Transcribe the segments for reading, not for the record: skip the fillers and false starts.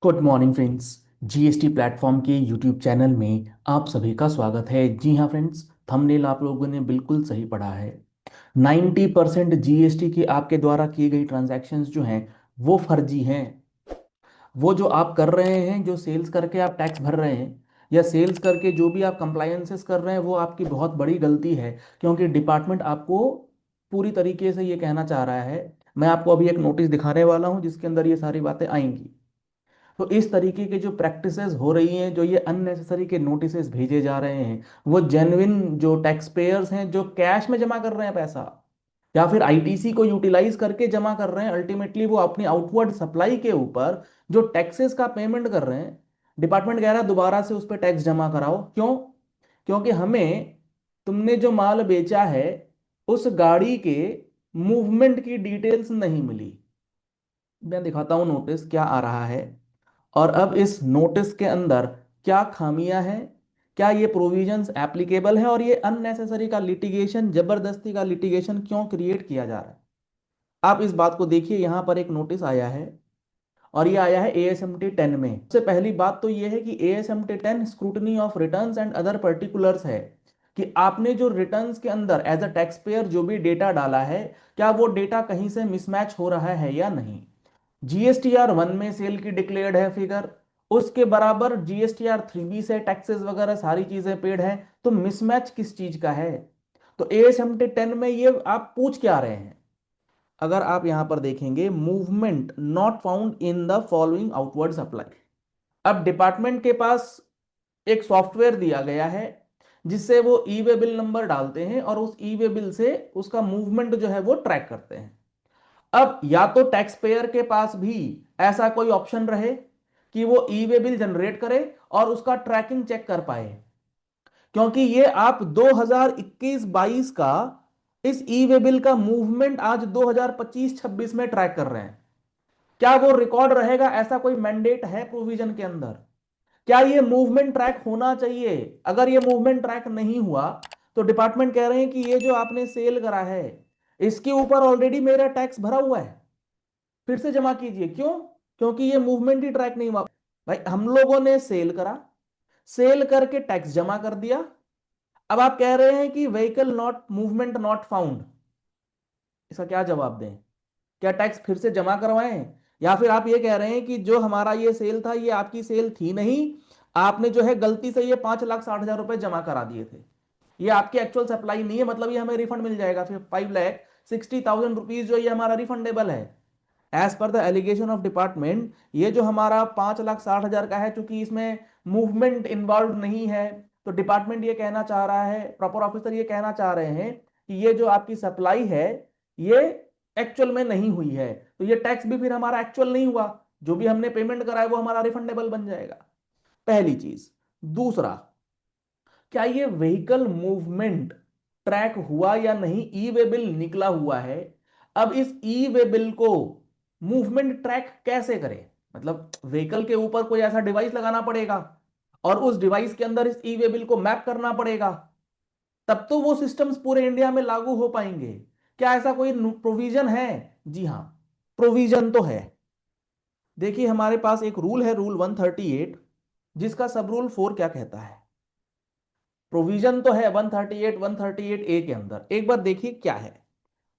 Good morning friends. GST platform के YouTube channel में आप सभी का स्वागत है। जी हाँ फ्रेंड्स, थंबनेल आप लोगों ने बिल्कुल सही पढ़ा है। 90% जीएसटी की आपके द्वारा की गई ट्रांजैक्शंस जो हैं वो फर्जी हैं। वो जो आप कर रहे हैं, जो सेल्स करके आप टैक्स भर रहे हैं या सेल्स करके जो भी आप कंप्लायंसेस कर रहे हैं, वो आपकी बहुत बड़ी गलती है। क्योंकि डिपार्टमेंट आपको पूरी तरीके से ये कहना चाह रहा है। मैं आपको अभी एक नोटिस दिखाने वाला हूँ जिसके अंदर ये सारी बातें आएंगी। तो इस तरीके के जो प्रैक्टिसेस हो रही हैं, जो ये अननेसेसरी के नोटिसेस भेजे जा रहे हैं, वो जेन्युइन जो टैक्स पेयर्स हैं जो कैश में जमा कर रहे हैं पैसा या फिर आईटीसी को यूटिलाइज करके जमा कर रहे हैं, अल्टीमेटली वो अपनी आउटवर्ड सप्लाई के ऊपर जो टैक्सेस का पेमेंट कर रहे हैं, डिपार्टमेंट कह रहा है दोबारा से उस पर टैक्स जमा कराओ। क्यों? क्योंकि हमें तुमने जो माल बेचा है उस गाड़ी के मूवमेंट की डिटेल्स नहीं मिली। मैं दिखाता हूं नोटिस क्या आ रहा है और अब इस नोटिस के अंदर क्या खामियां हैं, क्या ये प्रोविजंस एप्लीकेबल है और ये अननेसेसरी का लिटिगेशन, जबरदस्ती का लिटिगेशन क्यों क्रिएट किया जा रहा है। आप इस बात को देखिए, यहां पर एक नोटिस आया है और ये आया है ASMT 10 में। सबसे पहली बात तो ये है कि ASMT 10 scrutiny of returns and other particulars है कि आपने जो रिटर्न्स के अंदर एज अ टैक्स पेयर जो भी डेटा डाला है, क्या वो डेटा कहीं से मिसमैच हो रहा है या नहीं। GSTR 1 में सेल की डिक्लेयर्ड है फिगर, उसके बराबर GSTR 3B से टैक्सेस वगैरह सारी चीजें पेड है, तो मिसमैच किस चीज का है। तो ASMT 10 में ये आप पूछ क्या रहे हैं। अगर आप यहां पर देखेंगे, movement not found in the following outward supply. अब डिपार्टमेंट के पास एक सॉफ्टवेयर दिया गया है जिससे वो ई वे बिल नंबर डालते हैं और उस ई वे बिल से उसका मूवमेंट जो है वो ट्रैक करते हैं। अब या तो टैक्स पेयर के पास भी ऐसा कोई ऑप्शन रहे कि वो ई वे बिल जनरेट करे और उसका ट्रैकिंग चेक कर पाए, क्योंकि ये आप 2021-22 का इस ई वे बिल का मूवमेंट आज 2025-26 में ट्रैक कर रहे हैं। क्या वो रिकॉर्ड रहेगा? ऐसा कोई मैंडेट है प्रोविजन के अंदर? क्या ये मूवमेंट ट्रैक होना चाहिए? अगर ये मूवमेंट ट्रैक नहीं हुआ तो डिपार्टमेंट कह रहे हैं कि ये जो आपने सेल करा है इसके ऊपर ऑलरेडी मेरा टैक्स भरा हुआ है, फिर से जमा कीजिए। क्यों? क्योंकि ये मूवमेंट ही ट्रैक नहीं हुआ। भाई, हम लोगों ने सेल करा, सेल करके टैक्स जमा कर दिया। अब आप कह रहे हैं कि vehicle not movement not found. इसका क्या जवाब दें? क्या टैक्स फिर से जमा करवाएं, या फिर आप ये कह रहे हैं कि जो हमारा ये सेल था ये आपकी सेल थी नहीं, आपने जो है गलती से ये 5,60,000 रुपए जमा करा दिए थे, ये आपकी एक्चुअल सप्लाई नहीं है, मतलब ये हमें रिफंड मिल जाएगा। फिर 5,60,000 रुपीज जो ये हमारा रिफंडेबल है as per the allegation of department. ये जो हमारा 5,60,000 का है, चूंकि इसमें मूवमेंट इन्वॉल्व नहीं है, तो डिपार्टमेंट ये कहना चाह रहा है, प्रॉपर ऑफिसर ये कहना चाह रहे हैं कि ये जो आपकी सप्लाई है ये एक्चुअल में नहीं हुई है, तो ये टैक्स भी फिर हमारा एक्चुअल नहीं हुआ, जो भी हमने पेमेंट करा है वो हमारा रिफंडेबल बन जाएगा। पहली चीज। दूसरा, क्या ये व्हीकल मूवमेंट ट्रैक हुआ या नहीं, ई वे बिल निकला हुआ है। अब इस ई वे बिल को मूवमेंट ट्रैक कैसे करें? मतलब व्हीकल के ऊपर कोई ऐसा डिवाइस लगाना पड़ेगा और उस डिवाइस के अंदर इस ई वे बिल को मैप करना पड़ेगा, तब तो वो सिस्टम्स पूरे इंडिया में लागू हो पाएंगे। क्या ऐसा कोई प्रोविजन है? जी हाँ, प्रोविजन तो है। देखिए, हमारे पास एक रूल है, रूल 138, जिसका सब रूल 4 क्या कहता है। प्रोविजन तो है 138, 138A के अंदर, एक बार देखिए क्या है।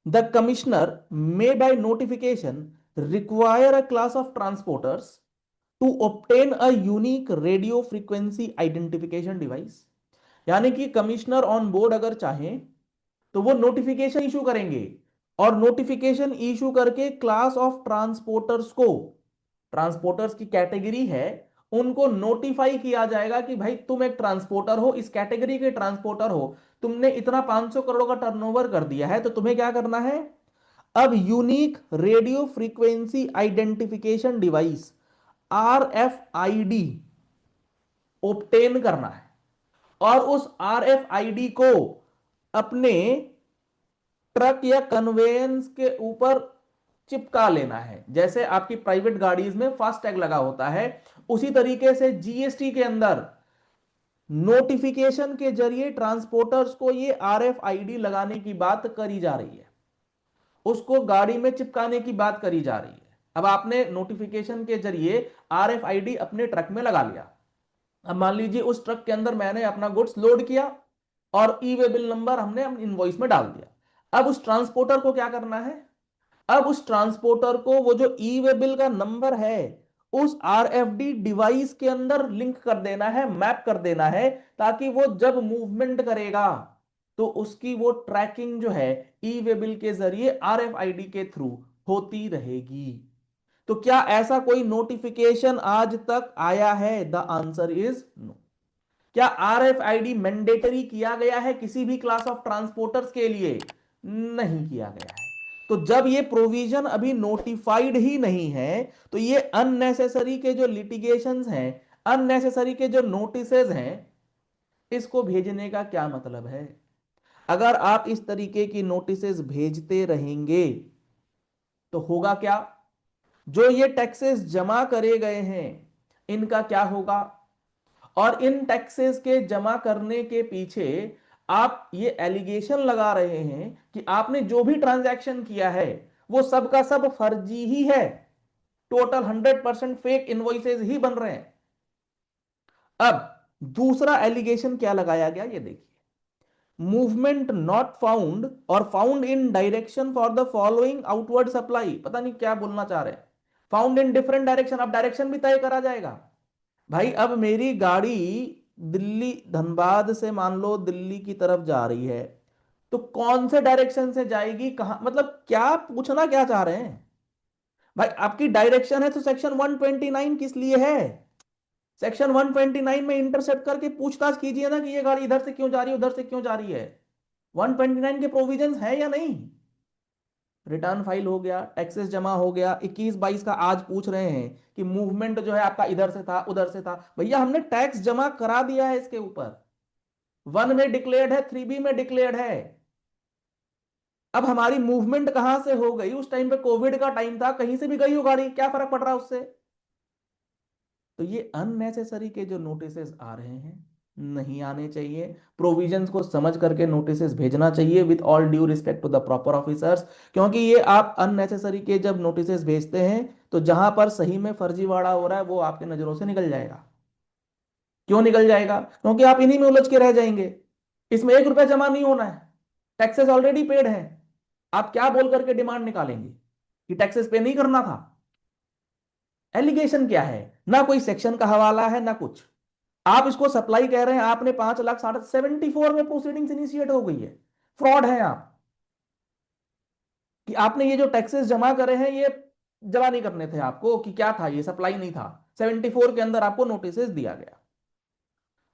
The commissioner may by notification require a class of transporters to obtain a unique radio frequency identification device. यानी कि कमिश्नर ऑन बोर्ड अगर चाहें तो वो नोटिफिकेशन इशू करेंगे और नोटिफिकेशन इशू करके क्लास ऑफ ट्रांसपोर्टर्स को, ट्रांसपोर्टर्स की कैटेगरी है, उनको नोटिफाई किया जाएगा कि भाई तुम एक ट्रांसपोर्टर हो, इस कैटेगरी के ट्रांसपोर्टर हो, तुमने इतना 500 करोड़ का टर्नओवर कर दिया है, तो तुम्हें क्या करना है, अब unique radio frequency identification device RFID obtain करना है और उस RFID को अपने ट्रक या कन्वेयंस के ऊपर चिपका लेना है। जैसे आपकी प्राइवेट गाड़ीज में फास्ट टैग लगा होता है, उसी तरीके से जीएसटी के अंदर नोटिफिकेशन के जरिए ट्रांसपोर्टर्स को ये RFID लगाने की बात करी जा रही है, उसको गाड़ी में चिपकाने की बात करी जा रही है। अब आपने नोटिफिकेशन के जरिए RFID अपने ट्रक में लगा लिया। अब मान लीजिए उस ट्रक के अंदर मैंने अपना गुड्स लोड किया और ई वे बिल नंबर हमने इनवॉइस में डाल दिया। अब उस ट्रांसपोर्टर को क्या करना है, अब उस ट्रांसपोर्टर को वो जो ई वे बिल का नंबर है उस RFD डिवाइस के अंदर लिंक कर देना है, मैप कर देना है, ताकि वो जब मूवमेंट करेगा तो उसकी वो ट्रैकिंग जो है ई वे बिल के जरिए RFID के थ्रू होती रहेगी। तो क्या ऐसा कोई नोटिफिकेशन आज तक आया है? The answer is no. क्या RFID मैंडेटरी किया गया है किसी भी क्लास ऑफ ट्रांसपोर्टर्स के लिए? नहीं किया गया है। तो जब ये प्रोविजन अभी नोटिफाइड ही नहीं है तो ये अननेसेसरी के जो लिटिगेशंस हैं, अननेसेसरी के जो नोटिसेस हैं, इसको भेजने का क्या मतलब है? अगर आप इस तरीके की नोटिसेस भेजते रहेंगे तो होगा क्या? जो ये टैक्सेस जमा करे गए हैं इनका क्या होगा? और इन टैक्सेस के जमा करने के पीछे आप ये एलिगेशन लगा रहे हैं कि आपने जो भी ट्रांजैक्शन किया है वो सब का सब फर्जी ही है, टोटल 100% फेक इनवॉइसेस ही बन रहे हैं। अब दूसरा एलिगेशन क्या लगाया गया ये देखिए, मूवमेंट नॉट फाउंड और found in direction for the following outward supply. पता नहीं क्या बोलना चाह रहे हैं, फाउंड इन डिफरेंट डायरेक्शन। अब डायरेक्शन भी तय करा जाएगा। भाई अब मेरी गाड़ी दिल्ली धनबाद से मान लो दिल्ली की तरफ जा रही है, तो कौन से डायरेक्शन से जाएगी, कहां, मतलब क्या पूछना क्या चाह रहे हैं? भाई आपकी डायरेक्शन है तो सेक्शन 129 किस लिए है? सेक्शन 129 में इंटरसेप्ट करके पूछताछ कीजिए ना कि ये गाड़ी इधर से क्यों जा रही है, उधर से क्यों जा रही है। 129 के प्रोविजंस है या नहीं? रिटर्न फाइल हो गया, टैक्सेस जमा हो गया, 21-22 का आज पूछ रहे हैं कि मूवमेंट जो है आपका इधर से था उधर से था। भैया हमने टैक्स जमा करा दिया है इसके ऊपर, 1 में डिक्लेयर्ड है, 3B में डिक्लेयर्ड है। अब हमारी मूवमेंट कहां से हो गई? उस टाइम पे कोविड का टाइम था, कहीं से भी गई हो गाड़ी, क्या फर्क पड़ रहा है उससे? तो ये अननेसेसरी के जो नोटिसेस आ रहे हैं नहीं आने चाहिए। प्रोविजंस को समझ करके नोटिसेस भेजना चाहिए with all due respect to the proper officers. क्योंकि ये आप अननेसेसरी के जब नोटिसेस भेजते हैं तो जहां पर सही में फर्जीवाड़ा हो रहा है वो आपके नजरों से निकल जाएगा। क्यों निकल जाएगा? क्योंकि आप इन्हीं में उलझ के रह जाएंगे। इसमें 1 रुपया जमा नहीं होना है, टैक्सेस ऑलरेडी पेड है। आप क्या बोल करके डिमांड निकालेंगे कि टैक्सेस पे नहीं करना था? एलिगेशन क्या है? ना कोई सेक्शन का हवाला है ना कुछ। आप इसको सप्लाई कह रहे हैं, आपने 5,60,74 में प्रोसीडिंग्स इनिशिएट हो गई है। फ्रॉड है आप कि आपने ये जो टैक्सेस जमा करे हैं ये जमा नहीं करने थे आपको, कि क्या था, ये सप्लाई नहीं था। 74 के अंदर आपको नोटिस दिया गया।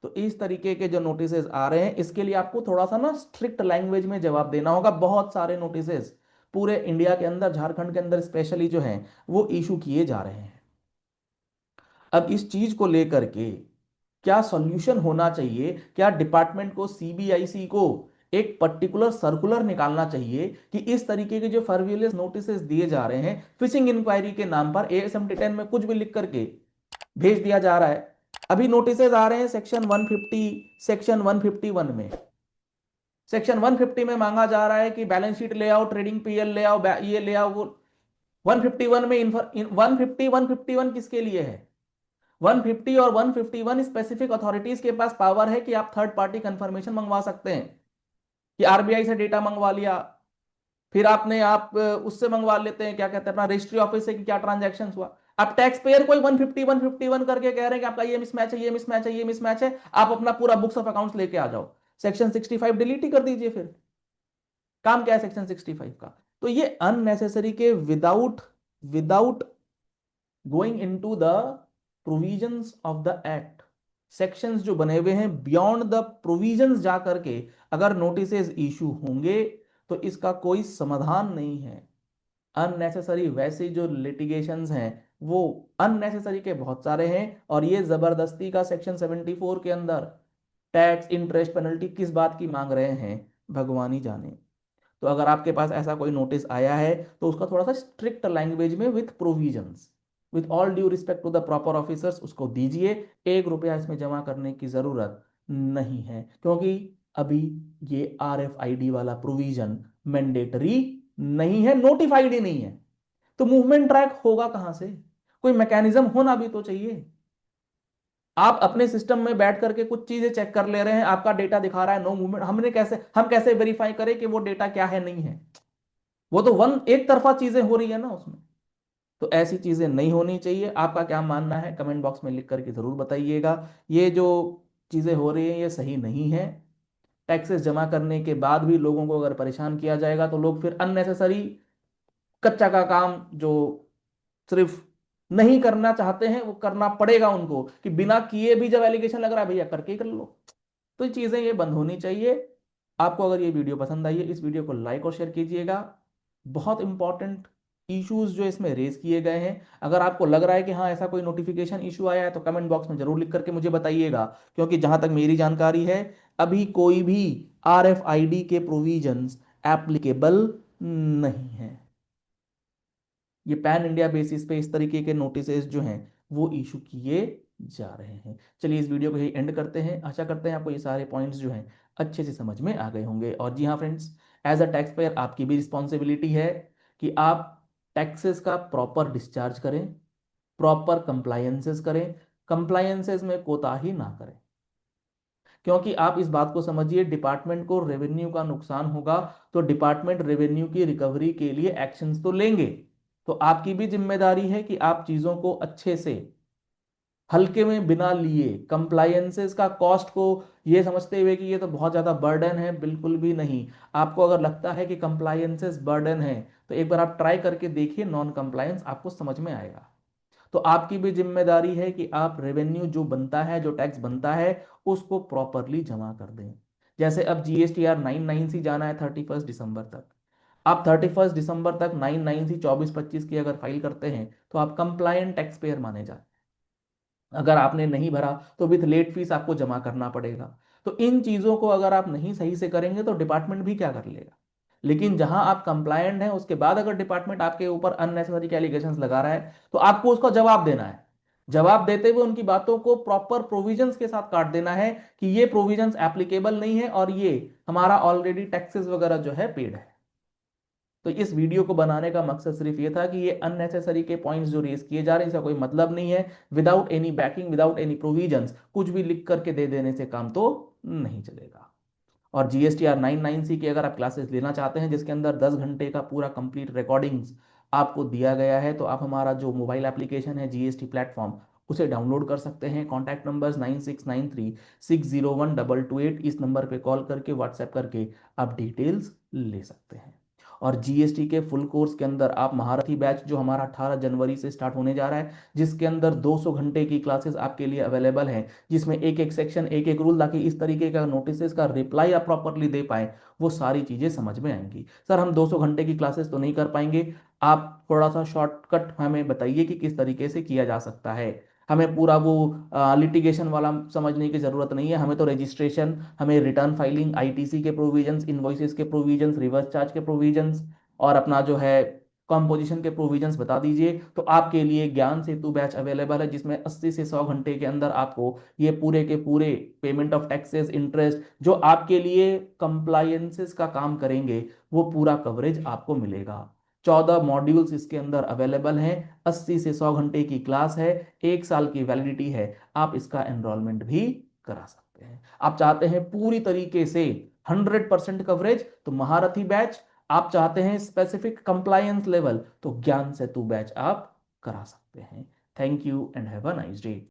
तो इस तरीके के जो नोटिसेस आ रहे हैं इसके लिए आपको थोड़ा सा ना स्ट्रिक्ट लैंग्वेज में जवाब देना होगा। बहुत सारे नोटिसेस पूरे इंडिया के अंदर, झारखंड के अंदर स्पेशली जो हैं वो इशू किए जा रहे हैं। अब इस चीज को लेकर के क्या सॉल्यूशन होना चाहिए? क्या डिपार्टमेंट को, CBIC को एक पर्टिकुलर सर्कुलर निकालना चाहिए कि इस तरीके के जो फर्व्यूलेस नोटिसेस दिए जा रहे हैं फिशिंग इंक्वायरी के नाम पर, ASMT 10 में कुछ भी लिख करके भेज दिया जा रहा है। अभी नोटिसेस आ रहे हैं सेक्शन 150, सेक्शन 151 में। सेक्शन 150 में मांगा जा रहा है कि बैलेंस शीट ले आओ, ट्रेडिंग PL ले आओ, ये ले आओ, वो 151 में 150 151 किसके लिए है? 150 और 151 स्पेसिफिक अथॉरिटीज के पास पावर है कि आप थर्ड पार्टी कंफर्मेशन मंगवा सकते हैं, कि RBI से डेटा मंगवा लिया, फिर आपने आप उससे मंगवा लेते हैं, क्या कहते हैं, अपना रजिस्ट्री ऑफिस से कि क्या ट्रांजैक्शन हुआ। आप टैक्स पेयर कोई 150 151 करके कह रहे हैं कि आपका ये मिसमैच है, ये मिसमैच है, ये मिसमैच है, आप अपना पूरा बुक्स ऑफ अकाउंट्स लेके आ जाओ, सेक्शन 65 डिलीट ही कर दीजिए। फिर काम क्या है सेक्शन 65 का? तो ये अननेसेसरी के without without going into the provisions of the act, sections जो बने हुए हैं बियॉन्ड द प्रोविजंस जा करके अगर नोटिसेस इशू होंगे तो इसका कोई समाधान नहीं है। अननेसेसरी वैसे जो लिटिगेशंस हैं वो अननेसेसरी के बहुत सारे हैं, और ये जबरदस्ती का सेक्शन 74 के अंदर टैक्स, इंटरेस्ट, पेनल्टी किस बात की मांग रहे हैं भगवान ही जाने। तो अगर आपके पास ऐसा कोई नोटिस आया है तो उसका थोड़ा सा स्ट्रिक्ट लैंग्वेज में with provisions, with all due respect to the proper officers उसको दीजिए। 1 रुपया इसमें जमा करने की जरूरत नहीं है, क्योंकि अभी ये RFID वाला प्रोविजन मैंडेटरी नहीं है, नोटिफाइड ही नहीं है। तो मूवमेंट ट्रैक होगा कहां से? कोई मैकेनिज्म होना भी तो चाहिए। आप अपने सिस्टम में बैठ करके कुछ चीजें चेक कर ले रहे हैं, आपका डेटा दिखा रहा है नो मूवमेंट, हम कैसे वेरीफाई करें कि वो डेटा क्या है नहीं है? वो तो एक तरफा चीजें हो रही है ना उसमें। तो ऐसी चीजें नहीं होनी चाहिए। आपका क्या मानना है कमेंट बॉक्स में लिख करके जरूर बताइएगा। ये जो चीजें हो रही हैं ये सही नहीं है। टैक्सेस जमा करने के बाद भी लोगों को अगर परेशान किया जाएगा तो लोग फिर अननेसेसरी कच्चा का काम जो सिर्फ नहीं करना चाहते हैं वो करना पड़ेगा उनको, कि बिना किए भी जब एलिगेशन लग रहा है भैया करके ही कर लो। तो ये चीजें ये बंद होनी चाहिए। आपको अगर ये वीडियो पसंद आई है इस वीडियो को लाइक और शेयर कीजिएगा। बहुत इंपॉर्टेंट इश्यूज जो इसमें रेज किए गए हैं, अगर आपको लग रहा है कि हाँ ऐसा कोई नोटिफिकेशन इशू आया है तो कमेंट बॉक्स में जरूर लिख करके मुझे बताइएगा। क्योंकि जहां तक मेरी जानकारी है अभी कोई भी RFID के प्रोविजंस एप्लीकेबल नहीं है। ये पैन इंडिया बेसिस पे इस तरीके के नोटिस जो हैं वो इशू किए जा रहे हैं। चलिए इस वीडियो को यही एंड करते हैं। आशा करते हैं आपको ये सारे पॉइंट्स जो हैं अच्छे से समझ में आ गए होंगे। और जी हाँ friends, as a taxpayer आपकी भी रिस्पॉन्सिबिलिटी है कि आप टैक्सेस का प्रॉपर डिस्चार्ज करें, प्रॉपर कंप्लायंसेस करें, कंप्लायंसेस में कोताही ना करें। क्योंकि आप इस बात को समझिए, डिपार्टमेंट को रेवेन्यू का नुकसान होगा तो डिपार्टमेंट रेवेन्यू की रिकवरी के लिए एक्शंस तो लेंगे। तो आपकी भी जिम्मेदारी है कि आप चीजों को अच्छे से हल्के में बिना लिए कंप्लायंसेस का कॉस्ट को ये समझते हुए कि ये तो बहुत ज्यादा बर्डन है, बिल्कुल भी नहीं। आपको अगर लगता है कि कंप्लायंसेस बर्डन है तो एक बार आप ट्राई करके देखिए, नॉन कंप्लायंस आपको समझ में आएगा। तो आपकी भी जिम्मेदारी है कि आप रेवेन्यू जो बनता है, जो टैक्स बनता है उसको प्रॉपरली जमा कर दें। जैसे अब GSTR 99C जाना है 31 दिसंबर तक। आप 31 दिसंबर तक 99C 24-25 की अगर फाइल करते हैं तो आप कंप्लायंट टैक्स पेयर माने जाते हैं। अगर आपने नहीं भरा तो विथ लेट फीस आपको जमा करना पड़ेगा। तो इन चीजों को अगर आप नहीं सही से करेंगे तो डिपार्टमेंट भी क्या कर लेगा। लेकिन जहां आप कंप्लायंट हैं उसके बाद अगर डिपार्टमेंट आपके ऊपर अननेसेसरी एलिगेशंस लगा रहा है तो आपको उसका जवाब देना है। जवाब देते हुए उनकी बातों को प्रॉपर प्रोविजंस के साथ काट देना है कि ये प्रोविजंस एप्लीकेबल नहीं है और ये हमारा ऑलरेडी टैक्सेस वगैरह जो है पेड है। तो इस वीडियो को बनाने का मकसद सिर्फ ये था कि ये अननेसेसरी के पॉइंट्स जो रेस किए जा रहे हैं इसका कोई मतलब नहीं है। Without any banking, without any provisions कुछ भी लिख करके दे देने से काम तो नहीं चलेगा। और GSTR 99C की अगर आप क्लासेस लेना चाहते हैं जिसके अंदर 10 घंटे का पूरा कंप्लीट रिकॉर्डिंग्स आपको दिया गया है तो आप हमारा जो मोबाइल एप्लीकेशन है GST प्लेटफॉर्म उसे डाउनलोड कर सकते हैं। कॉन्टैक्ट नंबर्स 9693601228, इस नंबर पे कॉल करके व्हाट्सएप करके आप डिटेल्स ले सकते हैं। और GST के फुल कोर्स के अंदर आप महारथी बैच जो हमारा 18 जनवरी से स्टार्ट होने जा रहा है, जिसके अंदर 200 घंटे की क्लासेस आपके लिए अवेलेबल हैं, जिसमें एक एक सेक्शन, एक एक रूल, ताकि इस तरीके का नोटिस का रिप्लाई आप प्रॉपरली दे पाए, वो सारी चीजें समझ में आएंगी। सर हम 200 घंटे की क्लासेस तो नहीं कर पाएंगे, आप थोड़ा सा शॉर्टकट हमें बताइए कि किस तरीके से किया जा सकता है। हमें पूरा वो लिटिगेशन वाला समझने की जरूरत नहीं है, हमें तो रजिस्ट्रेशन, हमें रिटर्न फाइलिंग, ITC के प्रोविजंस, इनवॉइसेस के प्रोविजंस, रिवर्स चार्ज के प्रोविजंस और अपना जो है कॉम्पोजिशन के प्रोविजंस बता दीजिए। तो आपके लिए ज्ञान सेतु बैच अवेलेबल है जिसमें 80 से 100 घंटे के अंदर आपको ये पूरे के पूरे पेमेंट ऑफ टैक्सेस, इंटरेस्ट, जो आपके लिए कंप्लायंसेस का काम करेंगे वो पूरा कवरेज आपको मिलेगा। 14 मॉड्यूल्स इसके अंदर अवेलेबल हैं, 80 से 100 घंटे की क्लास है, 1 साल की वैलिडिटी है। आप इसका एनरोलमेंट भी करा सकते हैं। आप चाहते हैं पूरी तरीके से 100% कवरेज तो महारथी बैच, आप चाहते हैं स्पेसिफिक कंप्लायंस लेवल तो ज्ञान सेतु बैच आप करा सकते हैं। Thank you and have a nice day.